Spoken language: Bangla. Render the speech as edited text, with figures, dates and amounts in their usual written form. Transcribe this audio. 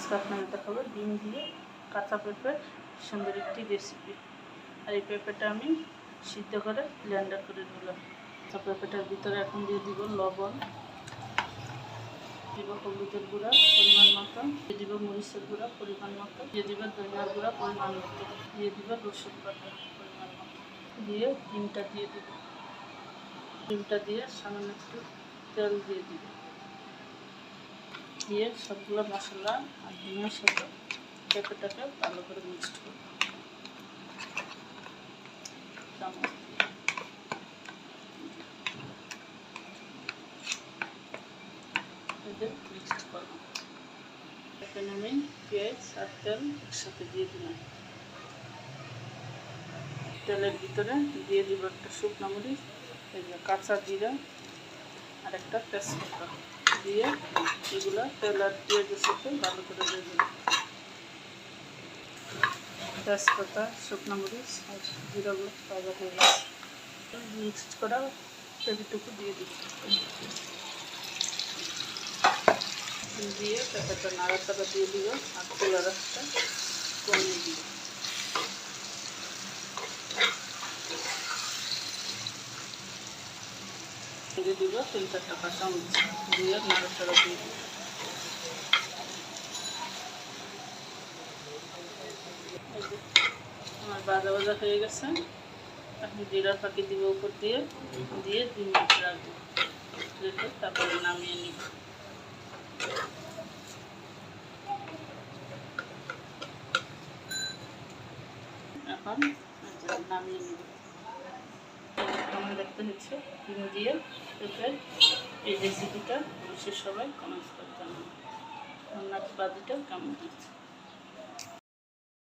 আজকে আপনাদের দেখাবো ডিম দিয়ে কাঁচা পেঁপের সুন্দর একটি রেসিপি। আর এই পেঁপেটা আমি সিদ্ধ করে ব্লেন্ডার করে নিলাম। কাঁচা পেঁপেটার ভিতরে এখন দিয়ে দিব লবণ, দিব হলুদের গুঁড়া পরিমাণ মতো, দিয়ে দিব মরিচের গুঁড়া পরিমাণ মতো, দিয়ে দিব ধনিয়ার গুঁড়া পরিমাণ মতো, দিয়ে দিব রসুন বাটা পরিমাণ মতো, দিয়ে ডিমটা দিয়ে দিব। ডিমটা দিয়ে সামান্য একটু তেল দিয়ে দিব, দিয়ে সবগুলো মশলা আর ডিমের সাথে পেঁপেটাকে ভালো করে মিক্সড করব। মিক্সড করব। এখানে আমি পেঁয়াজ আর তেল একসাথে দিয়ে দিলাম। তেলের ভিতরে দিয়ে দিব একটা শুকনো মরিচ, কাঁচা জিরা আর একটা তেজপাতা দিয়ে এগুলো তেল আর পেঁয়াজের সাথে ভালো করে দিয়ে দেব। তেজপাতা, শুকনো মরিচ আর জিরাগুলো ভাজা হয়ে গেছে, মিক্সড করা পেঁপেটুকু দিয়ে দিব। দিয়ে পেঁপেটা নাড়াচাড়া দিয়ে দিব আর চুলা রাখটা কমিয়ে দিব। দিয়ে দিব 3-4টা কাঁচামরিচ দিয়ে নাড়াচাড়া দিয়ে দিব। আমার ভাজা ভাজা হয়ে গেছে। এখন জিরার ফাঁকি দিব উপর দিয়ে, 2 মিনিট রাখবো, রেখে তারপরে নামিয়ে নিব। এখন নামিয়ে নিব। আমার দেখতে হচ্ছে ডিম দিয়ে পেঁপের এই রেসিপিটা অবশ্যই সবাই কমেন্টস করতে হবে। রান্নার বাদিটা কেমন হচ্ছে।